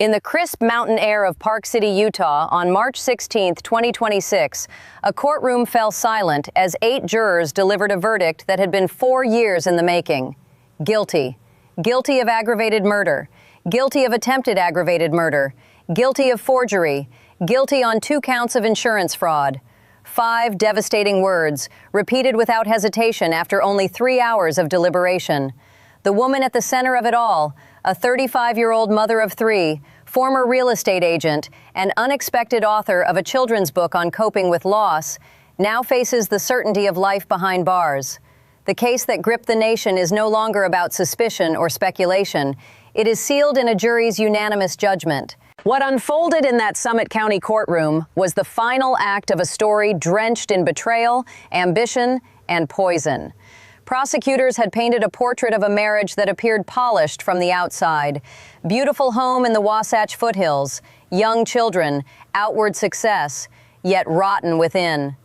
In the crisp mountain air of Park City, Utah, on March 16, 2026, a courtroom fell silent as 8 jurors delivered a verdict that had been 4 years in the making. Guilty. Guilty of aggravated murder. Guilty of attempted aggravated murder. Guilty of forgery. Guilty on 2 counts of insurance fraud. 5 devastating words, repeated without hesitation after only 3 hours of deliberation. The woman at the center of it all, a 35-year-old mother of 3, former real estate agent, and unexpected author of a children's book on coping with loss, now faces the certainty of life behind bars. The case that gripped the nation is no longer about suspicion or speculation. It is sealed in a jury's unanimous judgment. What unfolded in that Summit County courtroom was the final act of a story drenched in betrayal, ambition, and poison. Prosecutors had painted a portrait of a marriage that appeared polished from the outside. Beautiful home in the Wasatch foothills, young children, outward success, yet rotten within.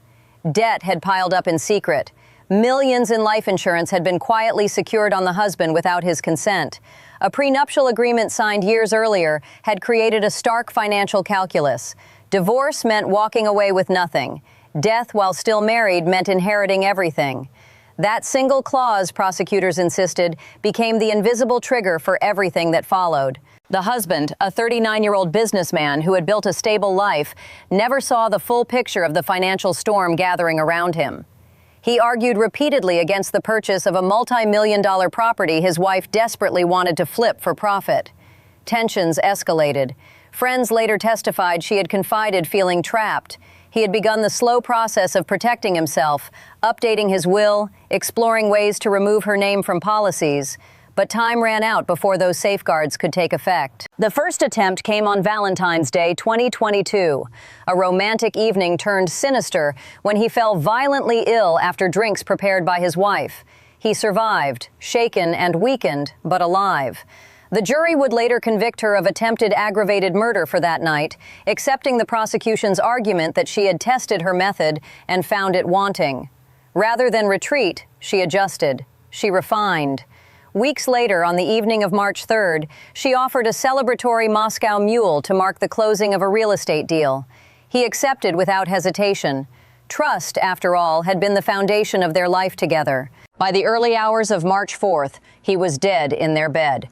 Debt had piled up in secret. Millions in life insurance had been quietly secured on the husband without his consent. A prenuptial agreement signed years earlier had created a stark financial calculus. Divorce meant walking away with nothing. Death while still married meant inheriting everything. That single clause, prosecutors insisted, became the invisible trigger for everything that followed. The husband, a 39-year-old businessman who had built a stable life, never saw the full picture of the financial storm gathering around him. He argued repeatedly against the purchase of a multi-million-dollar property his wife desperately wanted to flip for profit. Tensions escalated. Friends later testified she had confided feeling trapped. He had begun the slow process of protecting himself, updating his will, exploring ways to remove her name from policies. But time ran out before those safeguards could take effect. The first attempt came on Valentine's Day 2022. A romantic evening turned sinister when he fell violently ill after drinks prepared by his wife. He survived, shaken and weakened, but alive. The jury would later convict her of attempted aggravated murder for that night, accepting the prosecution's argument that she had tested her method and found it wanting. Rather than retreat, she adjusted. She refined. Weeks later, on the evening of March 3rd, she offered a celebratory Moscow mule to mark the closing of a real estate deal. He accepted without hesitation. Trust, after all, had been the foundation of their life together. By the early hours of March 4th, he was dead in their bed.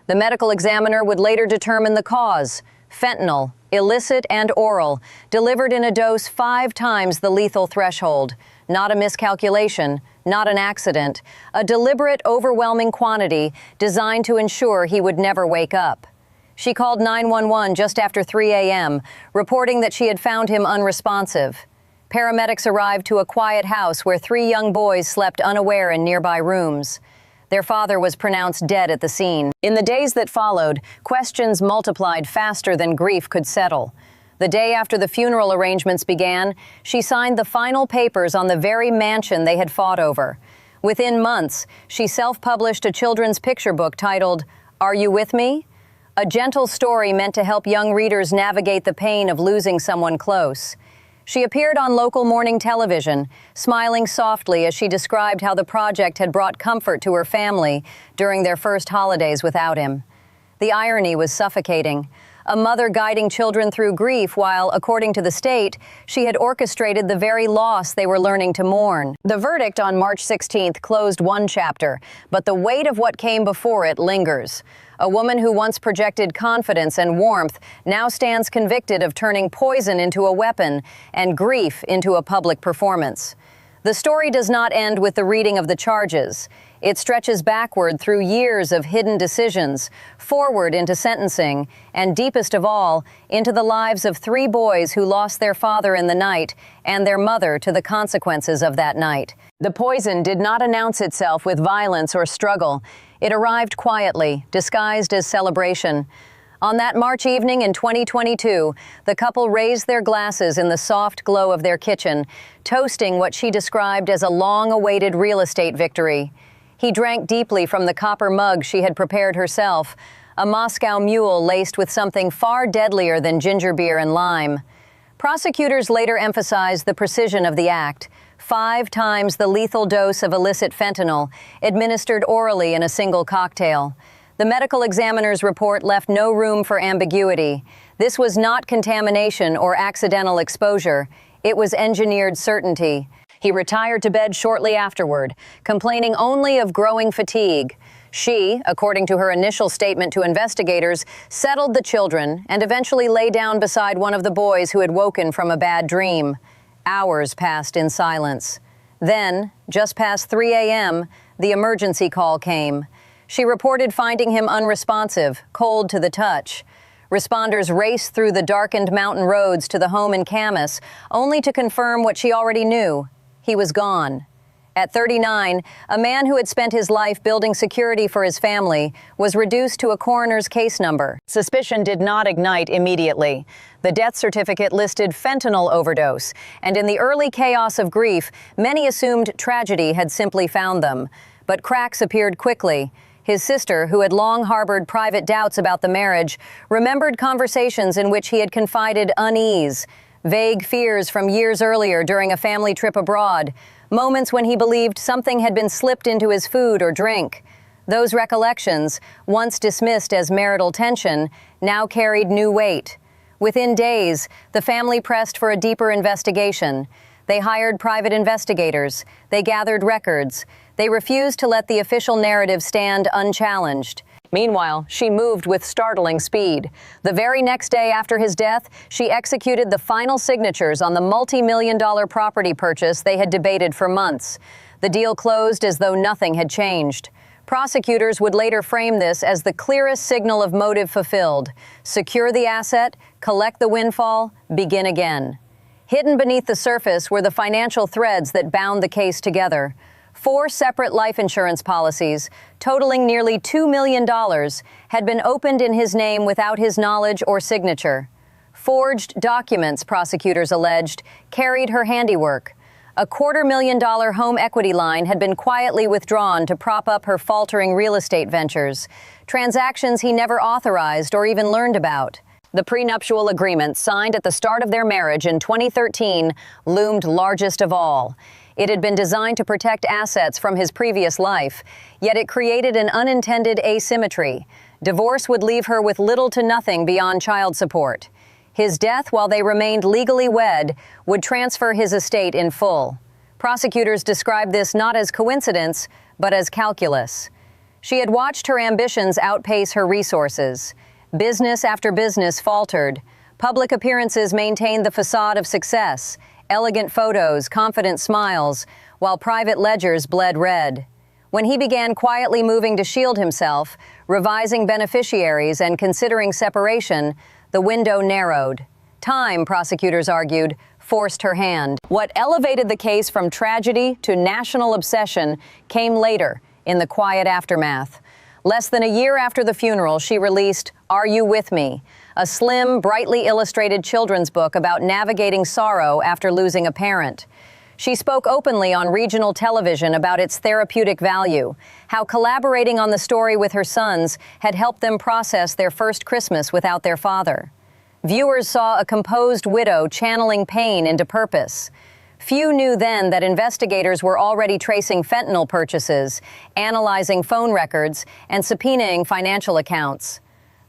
The medical examiner would later determine the cause: fentanyl, illicit and oral, delivered in a dose 5 times the lethal threshold. Not a miscalculation, not an accident, a deliberate, overwhelming quantity designed to ensure he would never wake up. She called 911 just after 3 a.m., reporting that she had found him unresponsive. Paramedics arrived to a quiet house where 3 young boys slept unaware in nearby rooms. Their father was pronounced dead at the scene. In the days that followed, questions multiplied faster than grief could settle. The day after the funeral arrangements began, she signed the final papers on the very mansion they had fought over. Within months, she self-published a children's picture book titled, "Are You With Me?" A gentle story meant to help young readers navigate the pain of losing someone close. She appeared on local morning television, smiling softly as she described how the project had brought comfort to her family during their first holidays without him. The irony was suffocating. A mother guiding children through grief while, according to the state, she had orchestrated the very loss they were learning to mourn. The verdict on March 16th closed one chapter, but the weight of what came before it lingers. A woman who once projected confidence and warmth now stands convicted of turning poison into a weapon and grief into a public performance. The story does not end with the reading of the charges. It stretches backward through years of hidden decisions, forward into sentencing, and deepest of all, into the lives of 3 boys who lost their father in the night and their mother to the consequences of that night. The poison did not announce itself with violence or struggle. It arrived quietly, disguised as celebration. On that March evening in 2022, the couple raised their glasses in the soft glow of their kitchen, toasting what she described as a long-awaited real estate victory. He drank deeply from the copper mug she had prepared herself, a Moscow mule laced with something far deadlier than ginger beer and lime. Prosecutors later emphasized the precision of the act: 5 times the lethal dose of illicit fentanyl, administered orally in a single cocktail. The medical examiner's report left no room for ambiguity. This was not contamination or accidental exposure. It was engineered certainty. He retired to bed shortly afterward, complaining only of growing fatigue. She, according to her initial statement to investigators, settled the children and eventually lay down beside one of the boys who had woken from a bad dream. Hours passed in silence. Then, just past 3 a.m., the emergency call came. She reported finding him unresponsive, cold to the touch. Responders raced through the darkened mountain roads to the home in Camas, only to confirm what she already knew. He was gone. At 39, a man who had spent his life building security for his family was reduced to a coroner's case number. Suspicion did not ignite immediately. The death certificate listed fentanyl overdose, and in the early chaos of grief, many assumed tragedy had simply found them. But cracks appeared quickly. His sister, who had long harbored private doubts about the marriage, remembered conversations in which he had confided unease, vague fears from years earlier during a family trip abroad, moments when he believed something had been slipped into his food or drink. Those recollections, once dismissed as marital tension, now carried new weight. Within days, the family pressed for a deeper investigation. They hired private investigators. They gathered records. They refused to let the official narrative stand unchallenged. Meanwhile, she moved with startling speed. The very next day after his death, she executed the final signatures on the multi-million-dollar property purchase they had debated for months. The deal closed as though nothing had changed. Prosecutors would later frame this as the clearest signal of motive fulfilled. Secure the asset, collect the windfall, begin again. Hidden beneath the surface were the financial threads that bound the case together. 4 separate life insurance policies, totaling nearly $2 million, had been opened in his name without his knowledge or signature. Forged documents, prosecutors alleged, carried her handiwork. A $250,000 home equity line had been quietly withdrawn to prop up her faltering real estate ventures, transactions he never authorized or even learned about. The prenuptial agreement signed at the start of their marriage in 2013 loomed largest of all. It had been designed to protect assets from his previous life, yet it created an unintended asymmetry. Divorce would leave her with little to nothing beyond child support. His death, while they remained legally wed, would transfer his estate in full. Prosecutors described this not as coincidence, but as calculus. She had watched her ambitions outpace her resources. Business after business faltered. Public appearances maintained the facade of success. Elegant photos, confident smiles, while private ledgers bled red. When he began quietly moving to shield himself, revising beneficiaries and considering separation, the window narrowed. Time, prosecutors argued, forced her hand. What elevated the case from tragedy to national obsession came later, in the quiet aftermath. Less than a year after the funeral, she released Are You With Me?, a slim, brightly illustrated children's book about navigating sorrow after losing a parent. She spoke openly on regional television about its therapeutic value, how collaborating on the story with her sons had helped them process their first Christmas without their father. Viewers saw a composed widow channeling pain into purpose. Few knew then that investigators were already tracing fentanyl purchases, analyzing phone records, and subpoenaing financial accounts.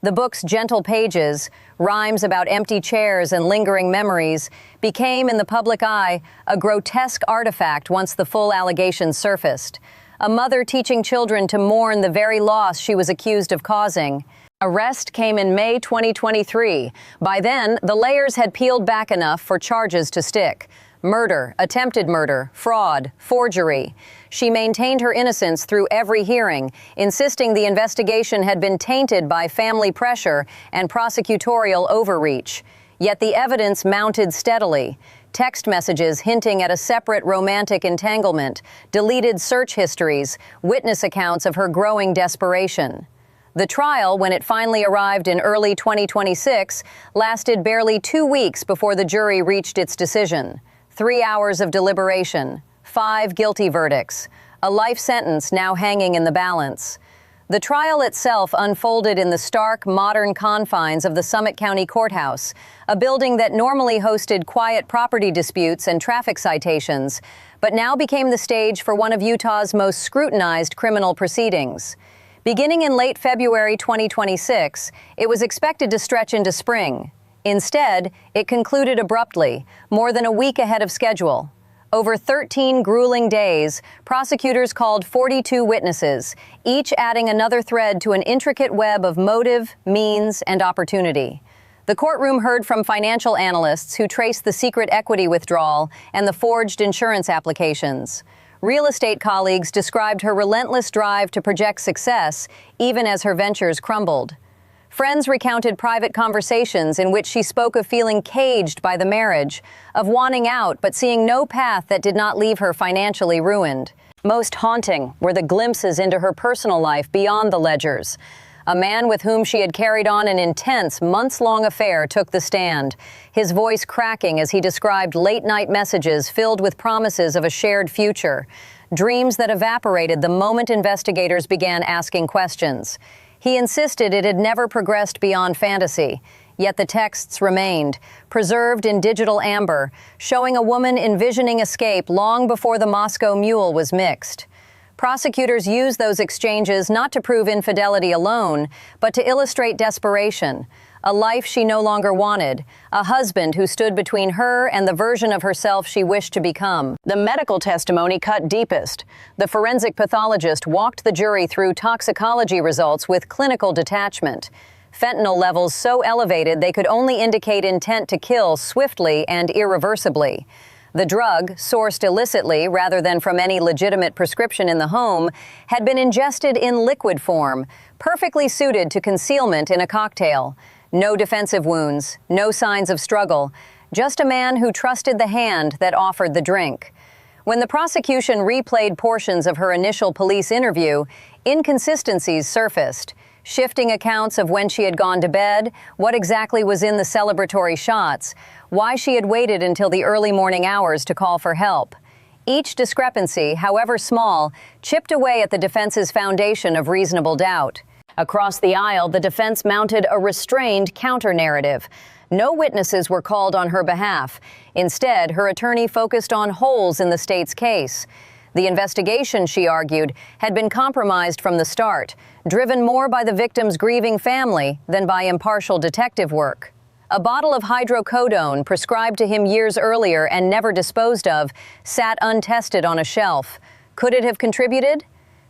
The book's gentle pages, rhymes about empty chairs and lingering memories, became, in the public eye, a grotesque artifact once the full allegations surfaced. A mother teaching children to mourn the very loss she was accused of causing. Arrest came in May 2023. By then, the layers had peeled back enough for charges to stick. Murder, attempted murder, fraud, forgery. She maintained her innocence through every hearing, insisting the investigation had been tainted by family pressure and prosecutorial overreach. Yet the evidence mounted steadily. Text messages hinting at a separate romantic entanglement, deleted search histories, witness accounts of her growing desperation. The trial, when it finally arrived in early 2026, lasted barely 2 weeks before the jury reached its decision. 3 hours of deliberation, 5 guilty verdicts, a life sentence now hanging in the balance. The trial itself unfolded in the stark, modern confines of the Summit County Courthouse, a building that normally hosted quiet property disputes and traffic citations, but now became the stage for one of Utah's most scrutinized criminal proceedings. Beginning in late February 2026, it was expected to stretch into spring. Instead, it concluded abruptly, more than a week ahead of schedule. Over 13 grueling days, prosecutors called 42 witnesses, each adding another thread to an intricate web of motive, means, and opportunity. The courtroom heard from financial analysts who traced the secret equity withdrawal and the forged insurance applications. Real estate colleagues described her relentless drive to project success, even as her ventures crumbled. Friends recounted private conversations in which she spoke of feeling caged by the marriage, of wanting out but seeing no path that did not leave her financially ruined. Most haunting were the glimpses into her personal life beyond the ledgers. A man with whom she had carried on an intense, months-long affair took the stand, his voice cracking as he described late-night messages filled with promises of a shared future, dreams that evaporated the moment investigators began asking questions. He insisted it had never progressed beyond fantasy, yet the texts remained, preserved in digital amber, showing a woman envisioning escape long before the Moscow Mule was mixed. Prosecutors used those exchanges not to prove infidelity alone, but to illustrate desperation, a life she no longer wanted, a husband who stood between her and the version of herself she wished to become. The medical testimony cut deepest. The forensic pathologist walked the jury through toxicology results with clinical detachment. Fentanyl levels so elevated they could only indicate intent to kill swiftly and irreversibly. The drug, sourced illicitly rather than from any legitimate prescription in the home, had been ingested in liquid form, perfectly suited to concealment in a cocktail. No defensive wounds, no signs of struggle, just a man who trusted the hand that offered the drink. When the prosecution replayed portions of her initial police interview, inconsistencies surfaced. Shifting accounts of when she had gone to bed, what exactly was in the celebratory shots, why she had waited until the early morning hours to call for help. Each discrepancy, however small, chipped away at the defense's foundation of reasonable doubt. Across the aisle, the defense mounted a restrained counter-narrative. No witnesses were called on her behalf. Instead, her attorney focused on holes in the state's case. The investigation, she argued, had been compromised from the start, driven more by the victim's grieving family than by impartial detective work. A bottle of hydrocodone, prescribed to him years earlier and never disposed of, sat untested on a shelf. Could it have contributed?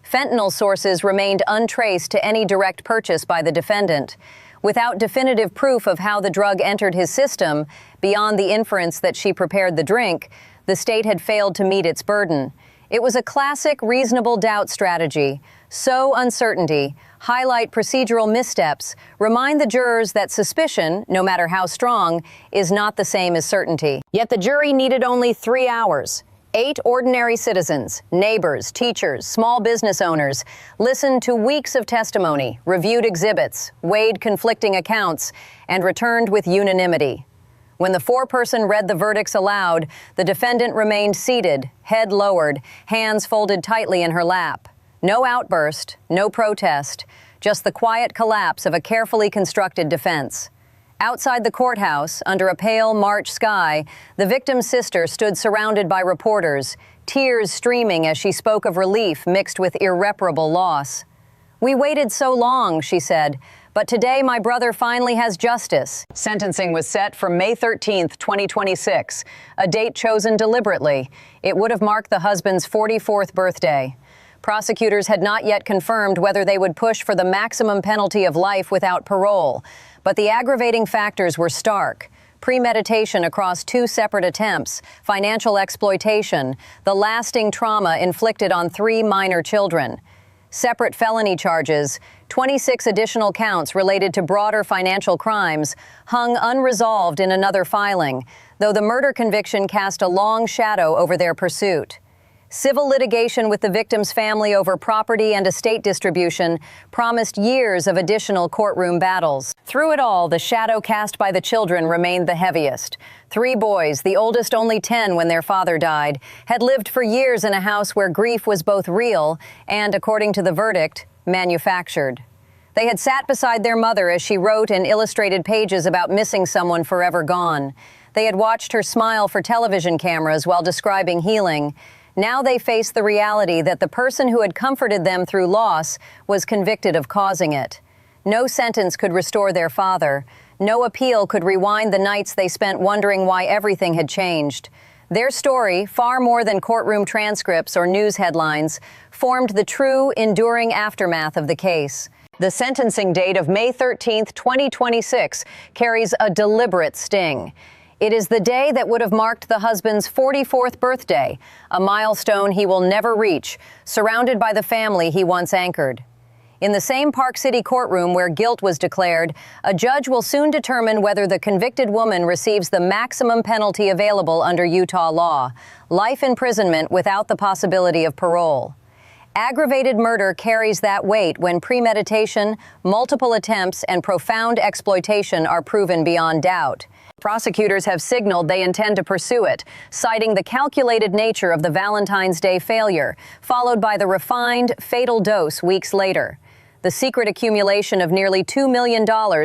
Fentanyl sources remained untraced to any direct purchase by the defendant. Without definitive proof of how the drug entered his system, beyond the inference that she prepared the drink, the state had failed to meet its burden. It was a classic reasonable doubt strategy. Sow uncertainty, highlight procedural missteps, remind the jurors that suspicion, no matter how strong, is not the same as certainty. Yet the jury needed only 3 hours. 8 ordinary citizens, neighbors, teachers, small business owners listened to weeks of testimony, reviewed exhibits, weighed conflicting accounts, and returned with unanimity. When the foreperson read the verdicts aloud, the defendant remained seated, head lowered, hands folded tightly in her lap. No outburst, no protest, just the quiet collapse of a carefully constructed defense. Outside the courthouse, under a pale March sky, the victim's sister stood surrounded by reporters, tears streaming as she spoke of relief mixed with irreparable loss. "We waited so long," she said, "but today my brother finally has justice." Sentencing was set for May 13th, 2026, a date chosen deliberately. It would have marked the husband's 44th birthday. Prosecutors had not yet confirmed whether they would push for the maximum penalty of life without parole, but the aggravating factors were stark. Premeditation across 2 separate attempts, financial exploitation, the lasting trauma inflicted on 3 minor children. Separate felony charges, 26 additional counts related to broader financial crimes, hung unresolved in another filing, though the murder conviction cast a long shadow over their pursuit. Civil litigation with the victim's family over property and estate distribution promised years of additional courtroom battles. Through it all, the shadow cast by the children remained the heaviest. 3 boys, the oldest only 10 when their father died, had lived for years in a house where grief was both real and, according to the verdict, manufactured. They had sat beside their mother as she wrote and illustrated pages about missing someone forever gone. They had watched her smile for television cameras while describing healing. Now they face the reality that the person who had comforted them through loss was convicted of causing it. No sentence could restore their father. No appeal could rewind the nights they spent wondering why everything had changed. Their story, far more than courtroom transcripts or news headlines, formed the true, enduring aftermath of the case. The sentencing date of May 13, 2026, carries a deliberate sting. It is the day that would have marked the husband's 44th birthday, a milestone he will never reach, surrounded by the family he once anchored. In the same Park City courtroom where guilt was declared, a judge will soon determine whether the convicted woman receives the maximum penalty available under Utah law, life imprisonment without the possibility of parole. Aggravated murder carries that weight when premeditation, multiple attempts, and profound exploitation are proven beyond doubt. Prosecutors have signaled they intend to pursue it, citing the calculated nature of the Valentine's Day failure, followed by the refined, fatal dose weeks later. The secret accumulation of nearly $2 million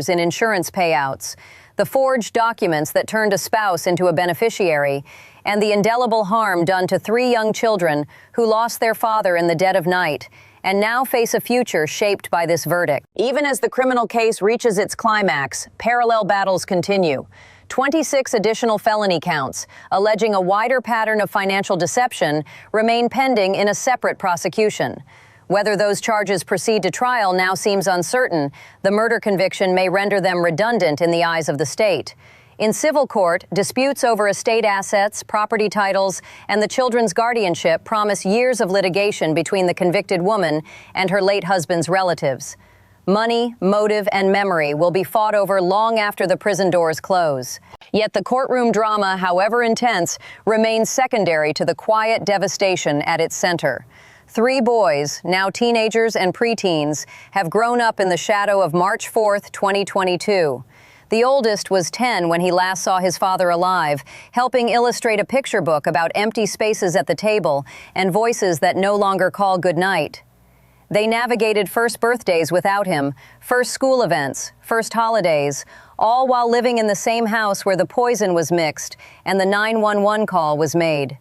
in insurance payouts, the forged documents that turned a spouse into a beneficiary, and the indelible harm done to 3 young children who lost their father in the dead of night and now face a future shaped by this verdict. Even as the criminal case reaches its climax, parallel battles continue. 26 additional felony counts, alleging a wider pattern of financial deception, remain pending in a separate prosecution. Whether those charges proceed to trial now seems uncertain. The murder conviction may render them redundant in the eyes of the state. In civil court, disputes over estate assets, property titles, and the children's guardianship promise years of litigation between the convicted woman and her late husband's relatives. Money, motive, and memory will be fought over long after the prison doors close. Yet the courtroom drama, however intense, remains secondary to the quiet devastation at its center. 3 boys, now teenagers and preteens, have grown up in the shadow of March 4, 2022. The oldest was 10 when he last saw his father alive, helping illustrate a picture book about empty spaces at the table and voices that no longer call goodnight. They navigated first birthdays without him, first school events, first holidays, all while living in the same house where the poison was mixed and the 911 call was made.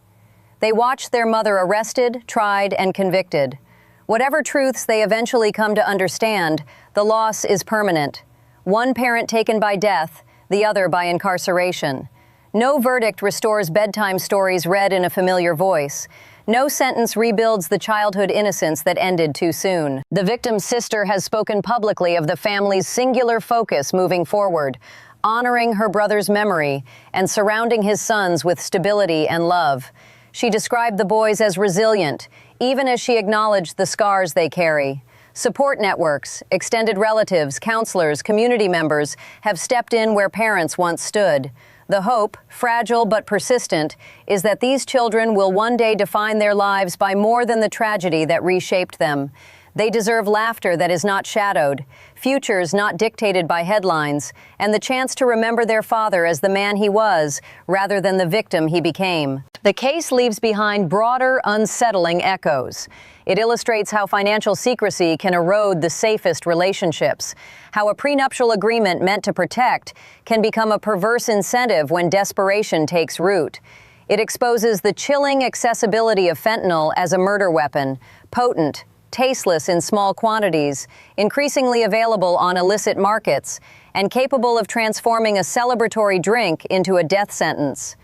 They watched their mother arrested, tried, and convicted. Whatever truths they eventually come to understand, the loss is permanent. One parent taken by death, the other by incarceration. No verdict restores bedtime stories read in a familiar voice. No sentence rebuilds the childhood innocence that ended too soon. The victim's sister has spoken publicly of the family's singular focus moving forward, honoring her brother's memory and surrounding his sons with stability and love. She described the boys as resilient, even as she acknowledged the scars they carry. Support networks, extended relatives, counselors, community members have stepped in where parents once stood. The hope, fragile but persistent, is that these children will one day define their lives by more than the tragedy that reshaped them. They deserve laughter that is not shadowed, futures not dictated by headlines, and the chance to remember their father as the man he was, rather than the victim he became. The case leaves behind broader, unsettling echoes. It illustrates how financial secrecy can erode the safest relationships, how a prenuptial agreement meant to protect can become a perverse incentive when desperation takes root. It exposes the chilling accessibility of fentanyl as a murder weapon, potent, tasteless in small quantities, increasingly available on illicit markets, and capable of transforming a celebratory drink into a death sentence.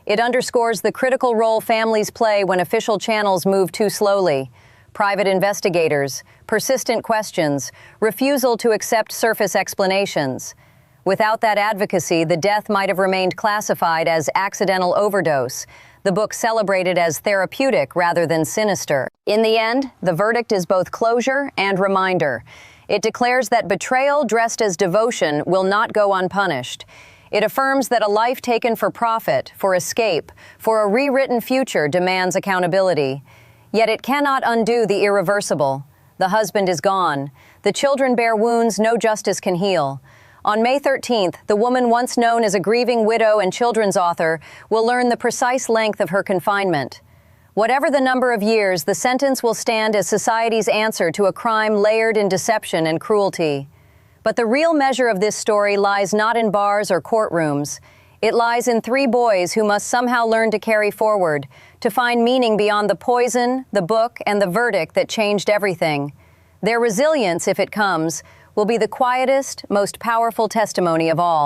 It underscores the critical role families play when official channels move too slowly. Private investigators, persistent questions, refusal to accept surface explanations. Without that advocacy, the death might have remained classified as accidental overdose, the book celebrated as therapeutic rather than sinister. In the end, the verdict is both closure and reminder. It declares that betrayal dressed as devotion will not go unpunished. It affirms that a life taken for profit, for escape, for a rewritten future demands accountability. Yet it cannot undo the irreversible. The husband is gone. The children bear wounds no justice can heal. On May 13th, the woman once known as a grieving widow and children's author will learn the precise length of her confinement. Whatever the number of years, the sentence will stand as society's answer to a crime layered in deception and cruelty. But the real measure of this story lies not in bars or courtrooms. It lies in three boys who must somehow learn to carry forward, to find meaning beyond the poison, the book, and the verdict that changed everything. Their resilience, if it comes, will be the quietest, most powerful testimony of all.